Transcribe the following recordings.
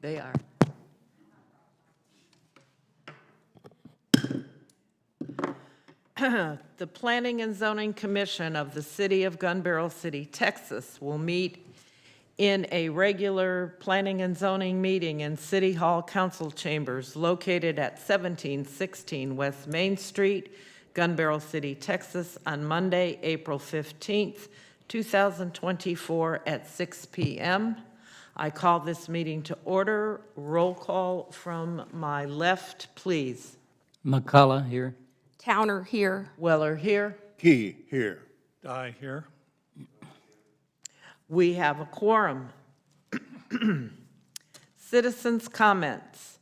They are. The Planning and Zoning Commission of the City of Gun Barrel City, Texas will meet in a regular Planning and Zoning meeting in City Hall Council Chambers located at 1716 West Main Street, Gun Barrel City, Texas, on Monday, April 15th, 2024 at 6 p.m. I call this meeting to order. Roll call from my left, please. McCullough here. Towner here. Weller here. Key here. Die here. We have a quorum. Citizens' comments.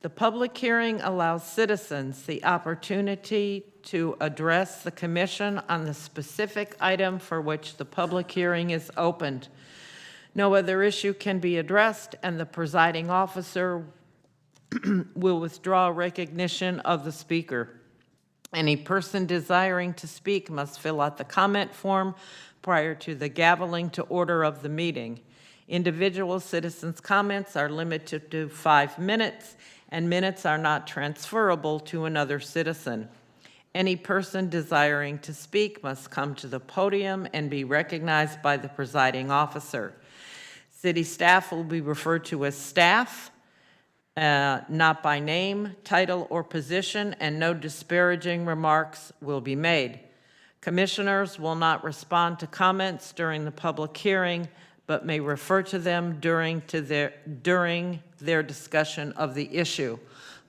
The public hearing allows citizens the opportunity to address the commission on the specific item for which the public hearing is opened. No other issue can be addressed, and the presiding officer will withdraw recognition of the speaker. Any person desiring to speak must fill out the comment form prior to the gaveling to order of the meeting. Individual citizens' comments are limited to 5 minutes, and minutes are not transferable to another citizen. Any person desiring to speak must come to the podium and be recognized by the presiding officer. City staff will be referred to as staff, not by name, title, or position, and no disparaging remarks will be made. Commissioners will not respond to comments during the public hearing, but may refer to them during their discussion of the issue.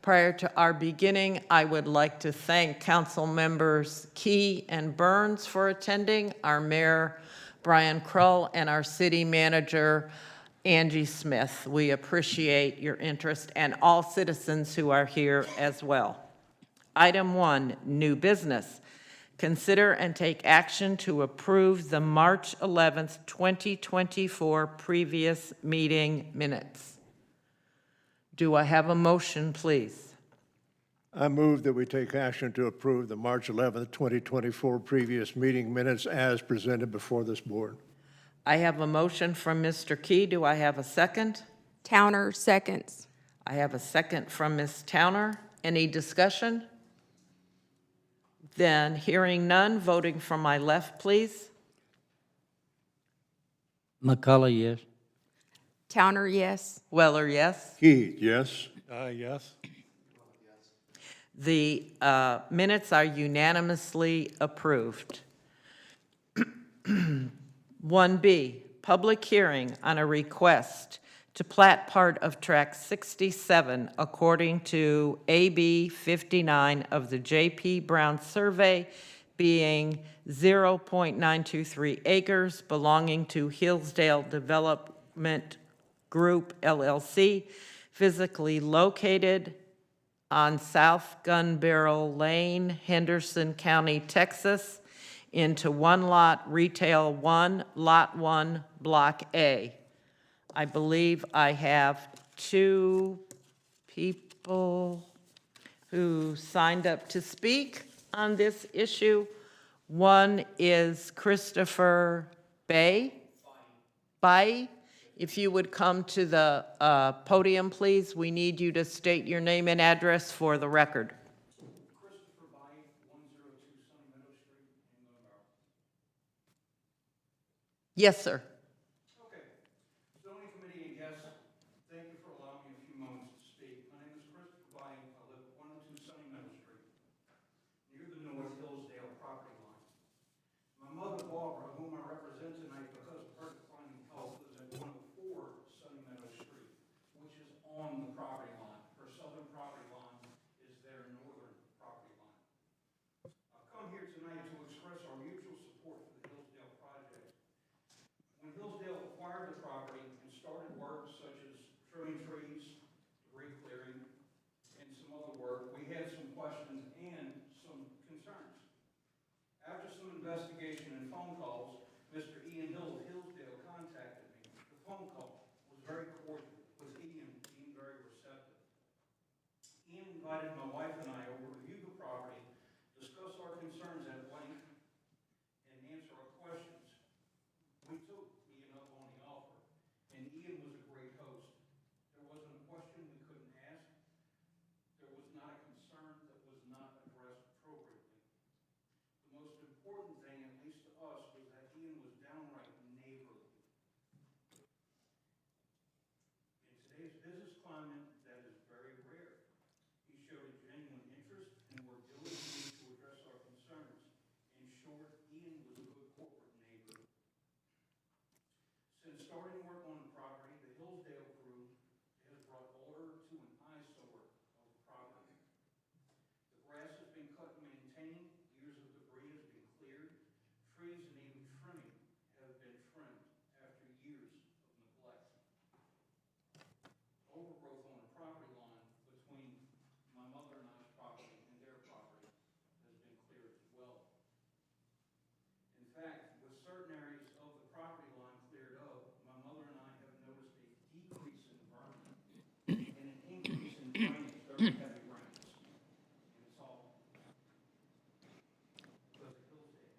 Prior to our beginning, I would like to thank Council Members Key and Burns for attending, our Mayor Brian Krull, and our City Manager Angie Smith. We appreciate your interest, and all citizens who are here as well. Item 1, new business. Consider and take action to approve the March 11th, 2024 previous meeting minutes. Do I have a motion, please? I move that we take action to approve the March 11th, 2024 previous meeting minutes as presented before this board. I have a motion from Mr. Key. Do I have a second? Towner seconds. I have a second from Ms. Towner. Any discussion? Then, hearing none, voting from my left, please. McCullough, yes. Towner, yes. Weller, yes. Key, yes. Die, yes. The minutes are unanimously approved. 1B, public hearing on a request to plat part of Tract 67 according to AB 59 of the J.P. Brown Survey, being 0.923 acres belonging to Hillsdale Development Group, LLC, physically located on South Gun Barrel Lane, Henderson County, Texas, into one lot, Retail 1, Lot 1, Block A. I believe I have 2 people who signed up to speak on this issue. One is Christopher Bay. If you would come to the podium, please. We need you to state your name and address for the record. Christopher Bay, 102 Sunny Meadow Street in Gun Barrel. Yes, sir. Okay. Zoning committee and guests, thank you for allowing me a few moments to speak. My name is Christopher Bay. I live at 102 Sunny Meadow Street, near the North Hillsdale property line. My mother, Barbara, whom I represent tonight because of her declining health, lives at 104 Sunny Meadow Street, which is on the property line. Her southern property line is their northern property line. I've come here tonight to express our mutual support for the Hillsdale project. When Hillsdale acquired the property and started work such as trimming trees, debris clearing, and some other work, we had some questions and some concerns. After some investigation and phone calls, Mr. Ian Hill of Hillsdale contacted me. The phone call was very cordial, with Ian being very receptive. Ian invited my wife and I over to view the property, discuss our concerns at length, and answer our questions. We took Ian up on the offer, and Ian was a great host. There wasn't business climate that is very rare. He showed a genuine interest and worked diligently to address our concerns. In short, Ian was a good corporate neighbor. Since starting work on the property, the Hillsdale crew has brought order to an eyesore of the property. The grass has been cut and maintained, years of debris has been cleared, trees and even trimming have been trimmed after years of neglect. Overgrowth on the property line between my mother and I's property and their property has been cleared as well. In fact, with certain areas of the property line cleared up, my mother and I have noticed a decrease in vermin and an increase in drainage during heavy rains. And it's all because of Hillsdale.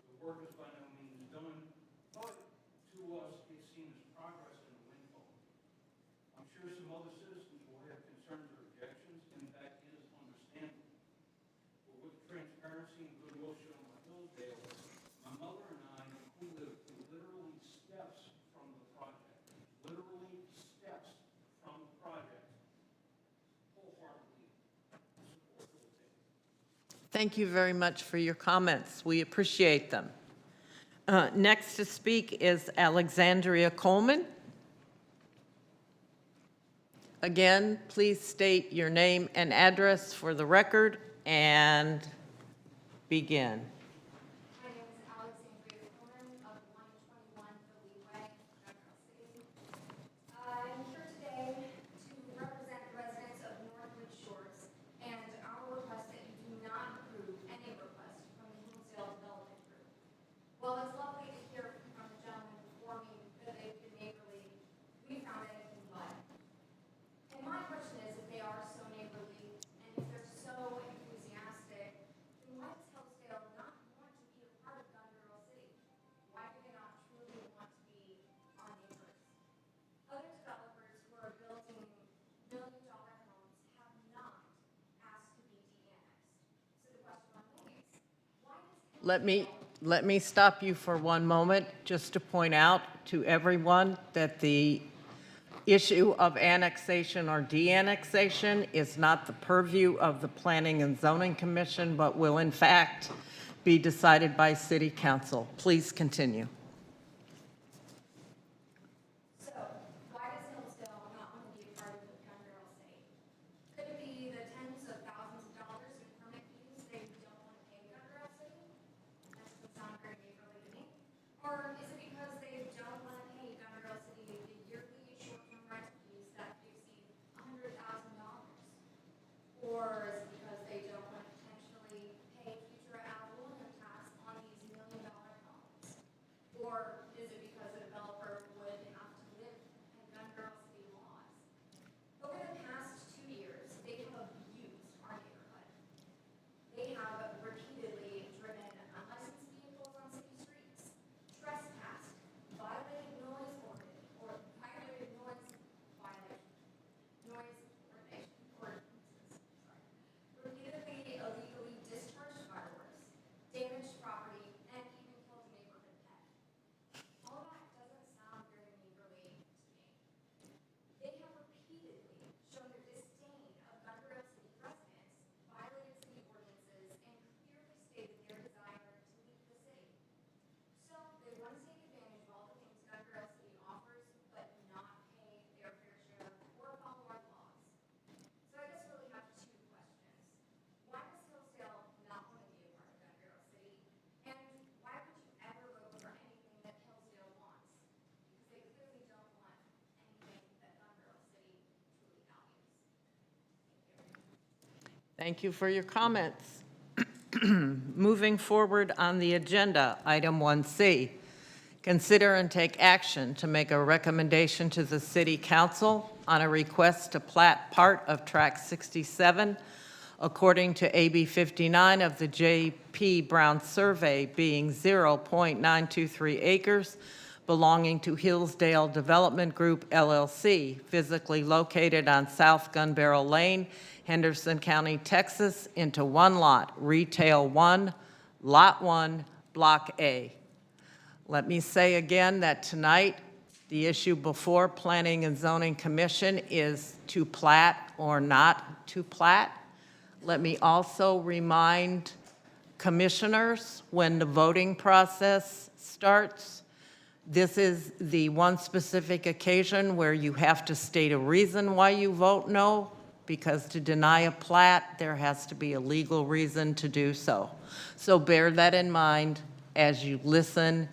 The work is by no means done, but to us, it seems progress in the windfall. I'm sure some other citizens will have concerns or objections, and that is understandable. But with the transparency and goodwill shown by Hillsdale, my mother and I, who live literally steps from the project, wholeheartedly support Hillsdale. Thank you very much for your comments. We appreciate them. Next to speak is Alexandria Coleman. Again, please state your name and address for the record and begin. My name is Alexandria Coleman of 121 Philly Way, Federal City. I'm here today to represent the residents of Northwood Shores and our request that you do not approve any request from the Hillsdale Development Group. While it's lovely to hear from the gentleman before me that they've been neighborly, we found anything but. And my question is, if they are so neighborly and if they're so enthusiastic, then why does Hillsdale not want to be a part of Gun Barrel City? Why do they not truly want to be our neighbors? Other developers who are building million-dollar homes have not asked to be de-annexed. So the question remains, why does Let me stop you for one moment, just to point out to everyone that the issue of annexation or de-annexation is not the purview of the Planning and Zoning Commission, but will in fact be decided by City Council. Please continue. So, why does Hillsdale not want to be a part of Gun Barrel City? Could it be the tens of thousands of dollars in permit fees they don't want to pay Gun Barrel City? That doesn't sound very neighborly to me. Or is it because they don't want to pay Gun Barrel City the yearly short-term rental fees that exceed $100,000? Or is it because they don't want to potentially pay future ad valorem tax on these million-dollar homes? Or is it because a developer would have to live in Gun Barrel City laws? Over the past 2 years, they have abused our neighborhood. They have repeatedly driven unlicensed vehicles on city streets, trespassed, violated noise ordinances, repeatedly illegally discharged fireworks, damaged property, and even killed a neighborhood pet. All that doesn't sound very neighborly to me. They have repeatedly shown their disdain of Gun Barrel City residents, violated city ordinances, and clearly stated their desire to leave the city. So they want to take advantage of all the things Gun Barrel City offers, but not pay their fair share or follow our laws. So I just really have 2 questions. Why does Hillsdale not want to be a part of Gun Barrel City? And why would you ever vote for anything that Hillsdale wants? Because they clearly don't want anything that Gun Barrel City truly values. Thank you. Thank you for your comments. Moving forward on the agenda, item 1C, consider and take action to make a recommendation to the City Council on a request to plat part of Tract 67 according to AB 59 of the J.P. Brown Survey, being 0.923 acres belonging to Hillsdale Development Group LLC, physically located on South Gun Barrel Lane, Henderson County, Texas, into one lot, Retail 1, Lot 1, Block A. Let me say again that tonight, The issue before Planning and Zoning Commission is to plat or not to plat. Let me also remind commissioners, when the voting process starts, this is the one specific occasion where you have to state a reason why you vote no, because to deny a plat, there has to be a legal reason to do so. So bear that in mind as you listen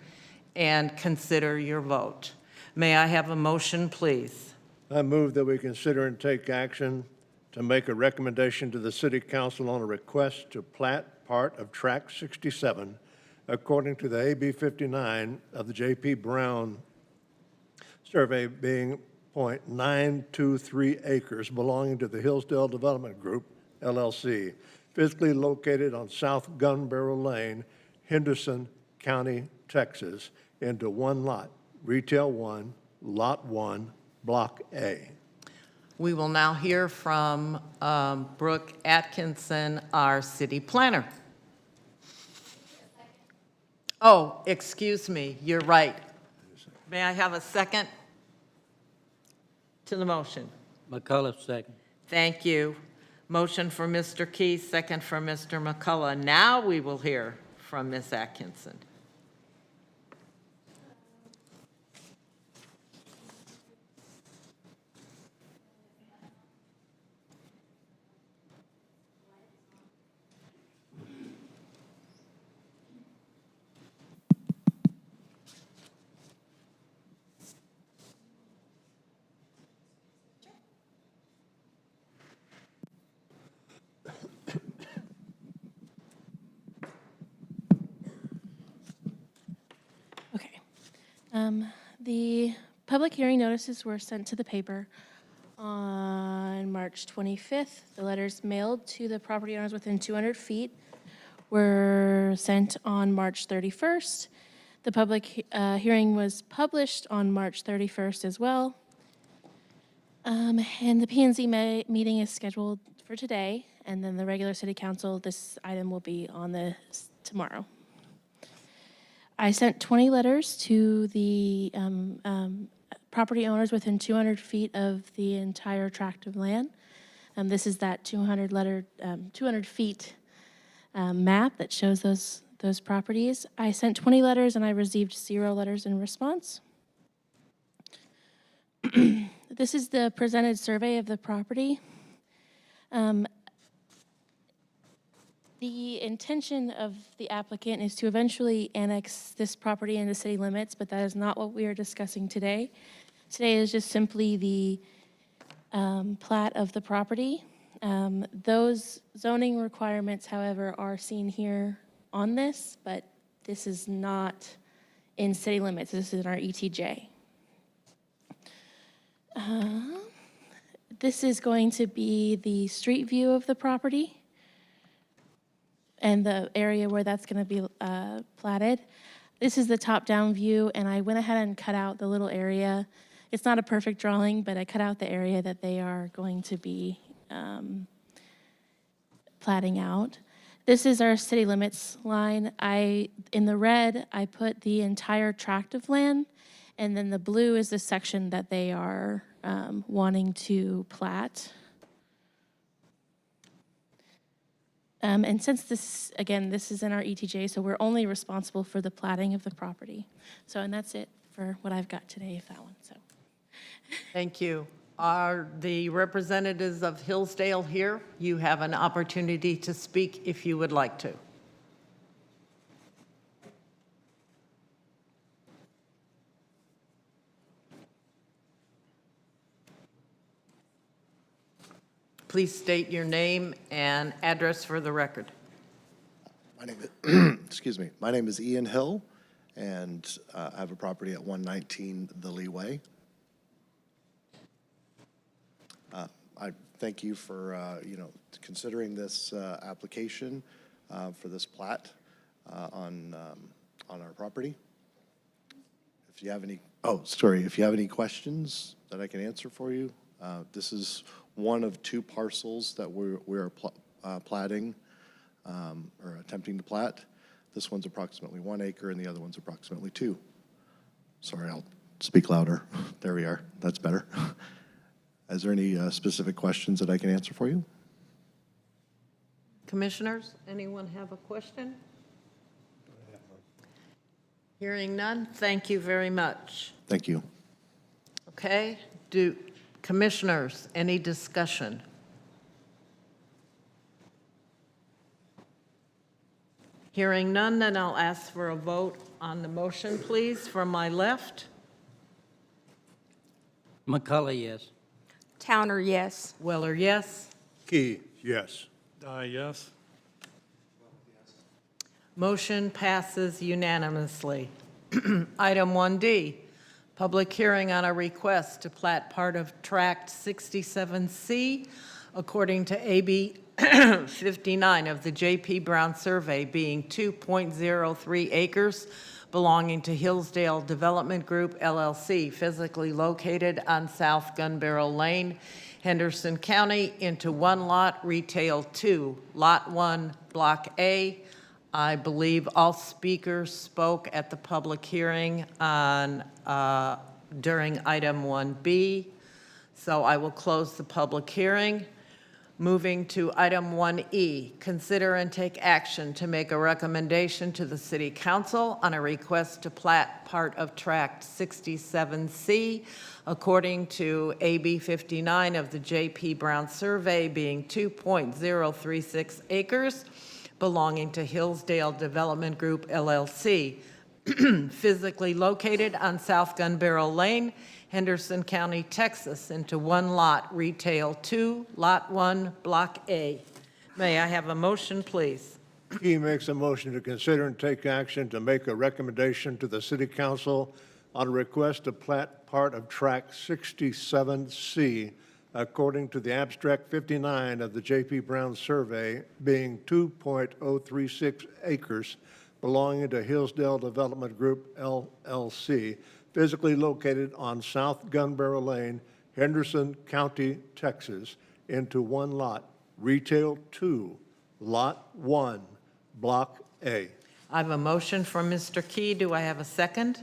and consider your vote. May I have a motion, please? I move that we consider and take action to make a recommendation to the city council on a request to plat part of Tract 67 according to the AB 59 of the J.P. Brown survey, being .923 acres belonging to the Hillsdale Development Group, LLC, physically located on South Gun Barrel Lane, Henderson County, Texas, into one lot, Retail 1, Lot 1, Block A. We will now hear from Brooke Atkinson, our city planner. Oh, excuse me, you're right. May I have a second to the motion? McCullough, second. Thank you. Motion for Mr. Key, second for Mr. McCullough. Now we will hear from Ms. Atkinson. Okay. The public hearing notices were sent to the paper on March 25th. The letters mailed to the property owners within 200 feet were sent on March 31st. The public hearing was published on March 31st as well. And the P&Z meeting is scheduled for today, and then the regular city council, this item will be on the tomorrow. I sent 20 letters to the property owners within 200 feet of the entire tract of land. This is that 200 feet map that shows those properties. I sent 20 letters and I received 0 letters in response. This is the presented survey of the property. The intention of the applicant is to eventually annex this property into city limits, but that is not what we are discussing today. Today is just simply the plat of the property. Those zoning requirements, however, are seen here on this, but this is not in city limits. This is in our ETJ. This is going to be the street view of the property and the area where that's going to be platted. This is the top-down view, and I went ahead and cut out the little area. It's not a perfect drawing, but I cut out the area that they are going to be platting out. This is our city limits line. In the red, I put the entire tract of land, and then the blue is the section that they are wanting to plat. And since this, again, this is in our ETJ, so we're only responsible for the platting of the property. So, and that's it for what I've got today, if that one, so. Thank you. Are the representatives of Hillsdale here? You have an opportunity to speak if you would like to. Please state your name and address for the record. My name is, excuse me, my name is Ian Hill, and I have a property at 119 The Leeway. I thank you for, considering this application for this plat on our property. If you have any, if you have any questions that I can answer for you, this is one of 2 parcels that we're platting or attempting to plat. This one's approximately 1 acre and the other one's approximately 2. Sorry, I'll Speak louder. There we are. That's better. Is there any specific questions that I can answer for you? Commissioners, anyone have a question? Hearing none, thank you very much. Thank you. Okay, commissioners, any discussion? Hearing none, then I'll ask for a vote on the motion, please, from my left. McCullough, yes. Towner, yes. Weller, yes. Key, yes. Yes. Motion passes unanimously. Item 1D, public hearing on a request to plat part of Tract 67C according to AB 59 of the J.P. Brown Survey, being 2.03 acres belonging to Hillsdale Development Group, LLC, physically located on South Gun Barrel Lane, Henderson County, into one lot, Retail 2, Lot 1, Block A. I believe all speakers spoke at the public hearing on, during item 1B, so I will close the public hearing. Moving to item 1E, consider and take action to make a recommendation to the City Council on a request to plat part of Tract 67C according to AB 59 of the J.P. Brown Survey, being 2.036 acres belonging to Hillsdale Development Group, LLC, physically located on South Gun Barrel Lane, Henderson County, Texas, into one lot, Retail 2, Lot 1, Block A. May I have a motion, please? Key makes a motion to consider and take action to make a recommendation to the City Council on a request to plat part of Tract 67C according to the Abstract 59 of the J.P. Brown Survey, being 2.036 acres belonging to Hillsdale Development Group, LLC, physically located on South Gun Barrel Lane, Henderson County, Texas, into one lot, Retail 2, Lot 1, Block A. I have a motion from Mr. Key. Do I have a second?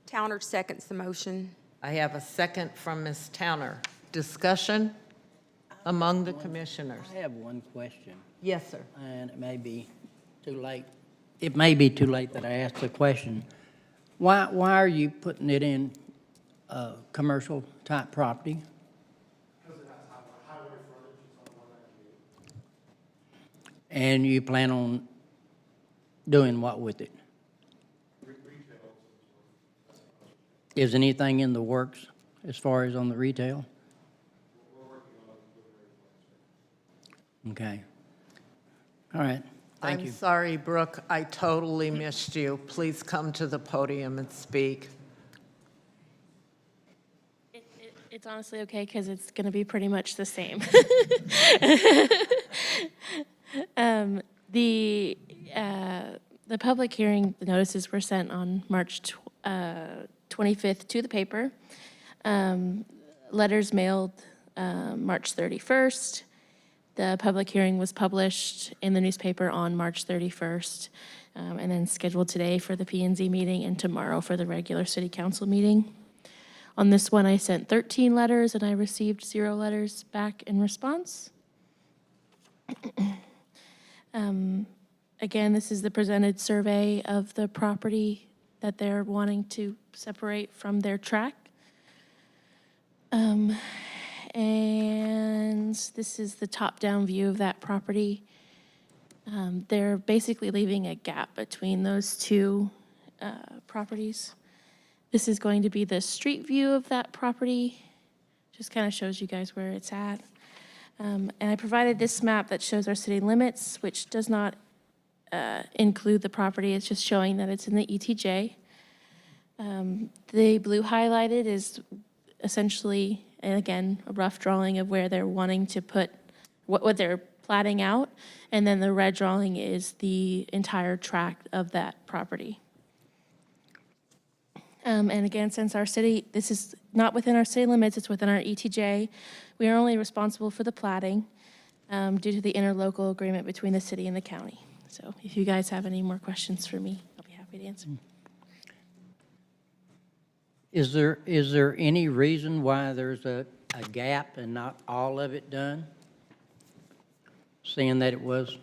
Towner seconds the motion. I have a second from Ms. Towner. Discussion among the commissioners. I have one question, Yes, sir. and it may be too late. It may be too late that I ask the question. Why are you putting it in commercial type property? Because it has highway frontage, it's on 198. And you plan on doing what with it? Is anything in the works as far as on the retail? Okay. All right. Thank you. I'm sorry, Brooke, I totally missed you. Please come to the podium and speak. It's honestly okay because it's going to be pretty much the same. The public hearing notices were sent on March 25th to the paper. Letters mailed March 31st. The public hearing was published in the newspaper on March 31st, and then scheduled today for the P&Z meeting and tomorrow for the regular city council meeting. On this one, I sent 13 letters, and I received 0 letters back in response. Again, this is the presented survey of the property that they're wanting to separate from their tract. And this is the top-down view of that property. They're basically leaving a gap between those two properties. This is going to be the street view of that property. Just kind of shows you guys where it's at. And I provided this map that shows our city limits, which does not include the property. It's just showing that it's in the ETJ. The blue highlighted is essentially, and again, a rough drawing of where they're wanting to put, what they're platting out. And then the red drawing is the entire tract of that property. And again, since our city, this is not within our city limits, it's within our ETJ, we are only responsible for the platting due to the interlocal agreement between the city and the county. So if you guys have any more questions for me, I'll be happy to answer. Is there any reason why there's a gap and not all of it done? Seeing that it was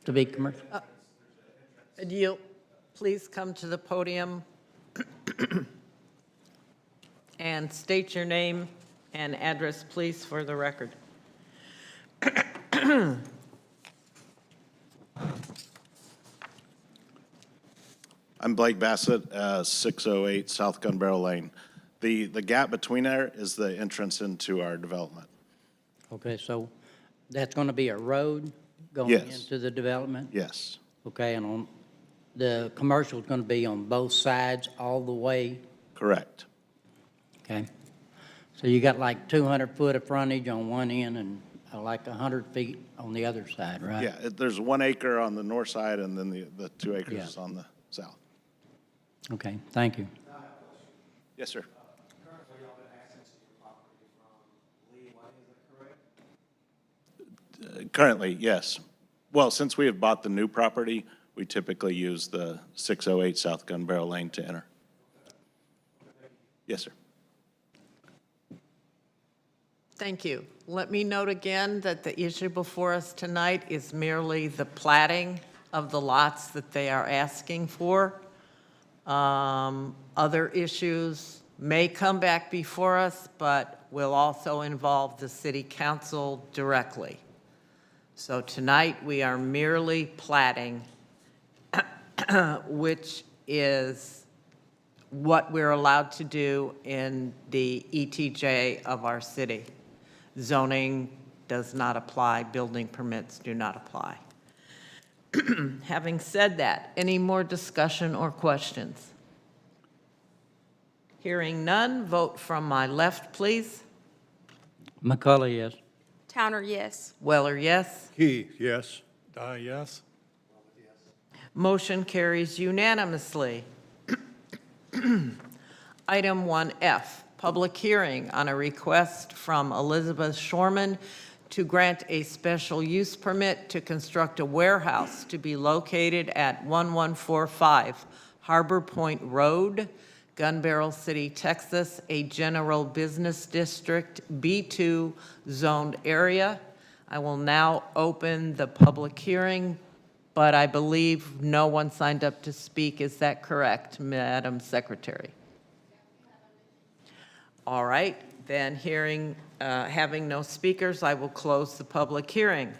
to be commercial? Would you please come to the podium and state your name and address, please, for the record? I'm Blake Bassett, 608 South Gun Barrel Lane. The gap between there is the entrance into our development. Okay, so that's going to be a road going Yes. into the development? Yes, Okay, and on, the commercial is going to be on both sides all the way, correct. okay? So you got like 200 foot of frontage on one end and like 100 feet on the other side, right? Yeah, there's 1 acre on the north side, and then the 2 acres Yeah. is on the south. Okay, thank you. Yes, sir. Currently, yes. Well, since we have bought the new property, we typically use the 608 South Gun Barrel Lane to enter. Yes, sir. Thank you. Let me note again that the issue before us tonight is merely the platting of the lots that they are asking for. Other issues may come back before us, but will also involve the city council directly. So tonight, we are merely platting, which is what we're allowed to do in the ETJ of our city. Zoning does not apply, building permits do not apply. Having said that, any more discussion or questions? Hearing none, vote from my left, please. McCullough, yes. Towner, yes. Weller, yes. Key, yes. Yes. Motion carries unanimously. Item 1F, public hearing on a request from Elizabeth Shorman to grant a special use permit to construct a warehouse to be located at 1145 Harbor Point Road, Gun Barrel City, Texas, a general business district, B2 zoned area. I will now open the public hearing, but I believe no one signed up to speak. Is that correct, Madam Secretary? All right, then having no speakers, I will close the public hearing.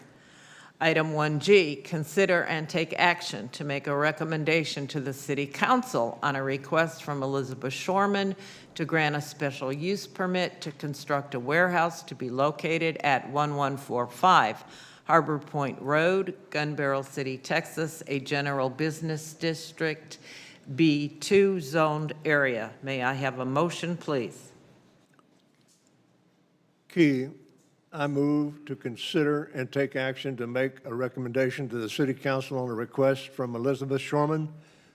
Item 1G, consider and take action to make a recommendation to the City Council on a request from Elizabeth Shorman to grant a special use permit to construct a warehouse to be located at 1145 Harbor Point Road, Gun Barrel City, Texas, a general business district, B2 zoned area. May I have a motion, please? Key, I move to consider and take action to make a recommendation to the city council on a request from Elizabeth Shorman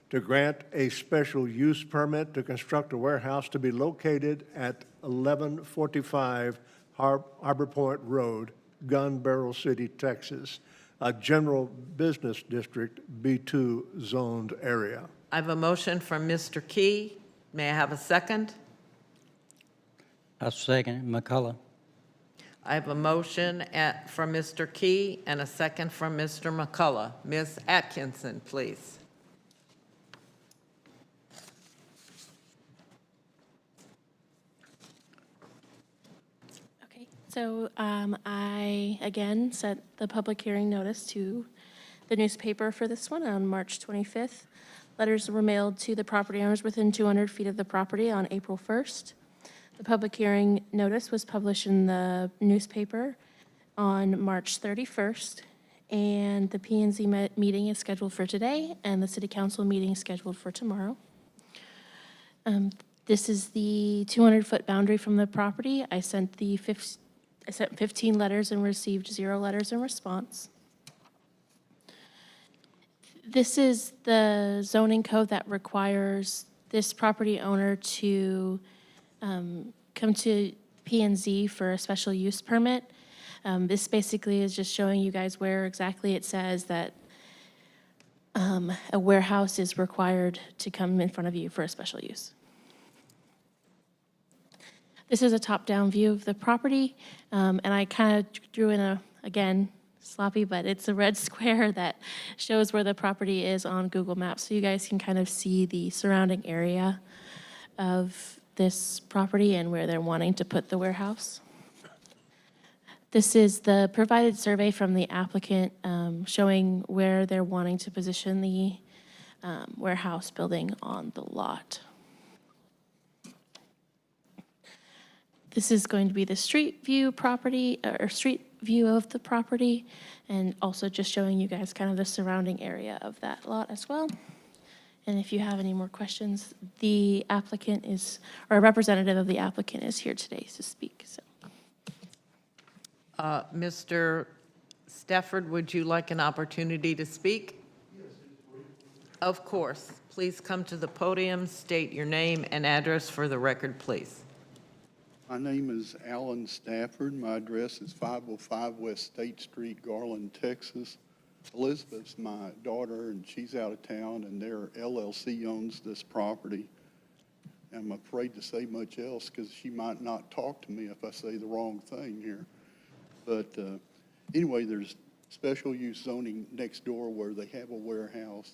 to grant a special use permit to construct a warehouse to be located at 1145 Harbor Point Road, Gun Barrel City, Texas, a general business district, B2 zoned area. I have a motion from Mr. Key. May I have a second? I second it, McCullough. I have a motion from Mr. Key and a second from Mr. McCullough. Ms. Atkinson, please. Okay, so I, again, sent the public hearing notice to the newspaper for this one on March 25th. Letters were mailed to the property owners within 200 feet of the property on April 1st. The public hearing notice was published in the newspaper on March 31st, and the P and Z meeting is scheduled for today, and the city council meeting is scheduled for tomorrow. This is the 200-foot boundary from the property. I sent 15 letters and received 0 letters in response. This is the zoning code that requires this property owner to come to P and Z for a special use permit. This basically is just showing you guys where exactly it says that a warehouse is required to come in front of you for a special use. This is a top-down view of the property, and I kind of drew in again, sloppy, but it's a red square that shows where the property is on Google Maps, so you guys can kind of see the surrounding area of this property and where they're wanting to put the warehouse. This is the provided survey from the applicant showing where they're wanting to position the warehouse building on the lot. This is going to be the street view property, or street view of the property, and also just showing you guys kind of the surrounding area of that lot as well. And if you have any more questions, the applicant is, or a representative of the applicant is here today to speak, so. Mr. Stafford, would you like an opportunity to speak? Yes. Of course. Please come to the podium, state your name and address for the record, please. My name is Alan Stafford. My address is 505 West State Street, Garland, Texas. Elizabeth's my daughter, and she's out of town, and their LLC owns this property. I'm afraid to say much else because she might not talk to me if I say the wrong thing here. But anyway, there's special use zoning next door where they have a warehouse.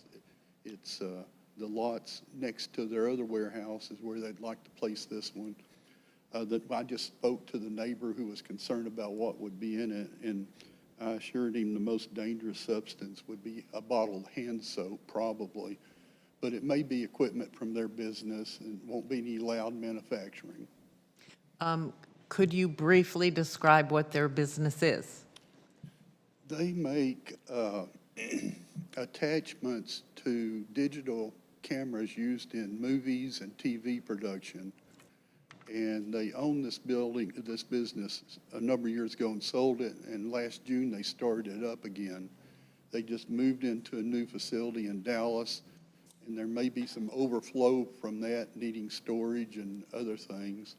It's the lots next to their other warehouse is where they'd like to place this one. That I just spoke to the neighbor who was concerned about what would be in it, and I assured him the most dangerous substance would be a bottled hand soap, probably. But it may be equipment from their business and won't be any loud manufacturing. Could you briefly describe what their business is? They make attachments to digital cameras used in movies and TV production. And they own this building, this business a number of years ago and sold it. And last June, they started it up again. They just moved into a new facility in Dallas. And there may be some overflow from that, needing storage and other things.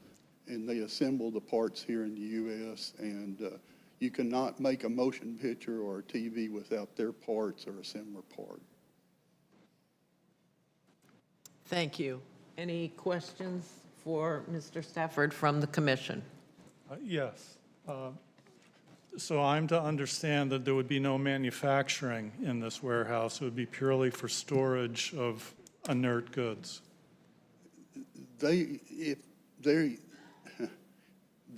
And they assemble the parts here in the U.S. And you cannot make a motion picture or a TV without their parts or a similar part. Thank you. Any questions for Mr. Stafford from the commission? Yes. So I'm to understand that there would be no manufacturing in this warehouse. It would be purely for storage of inert goods. They're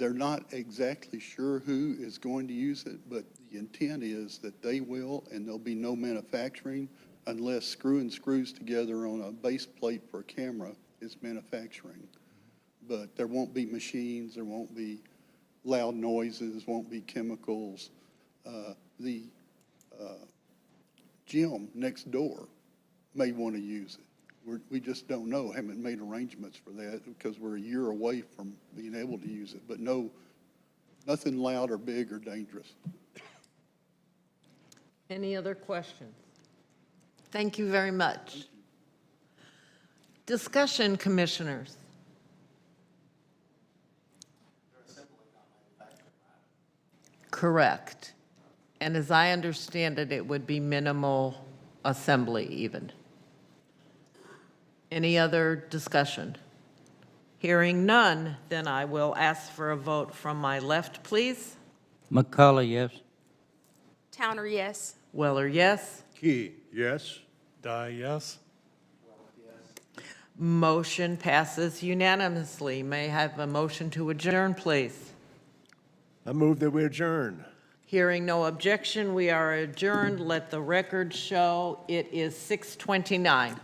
not exactly sure who is going to use it, but the intent is that they will, and there'll be no manufacturing unless screwing screws together on a base plate for a camera is manufacturing. But there won't be machines, there won't be loud noises, won't be chemicals. The gym next door may want to use it. We just don't know, haven't made arrangements for that because we're a year away from being able to use it, but nothing loud or big or dangerous. Any other questions? Thank you very much. Discussion, commissioners. Correct. And as I understand it, it would be minimal assembly even. Any other discussion? Hearing none, then I will ask for a vote from my left, please. McCullough, yes. Towner, yes. Weller, yes. Key, yes. Die, yes. Motion passes unanimously. May I have a motion to adjourn, please? I move that we adjourn. Hearing no objection, we are adjourned. Let the record show it is 6:29.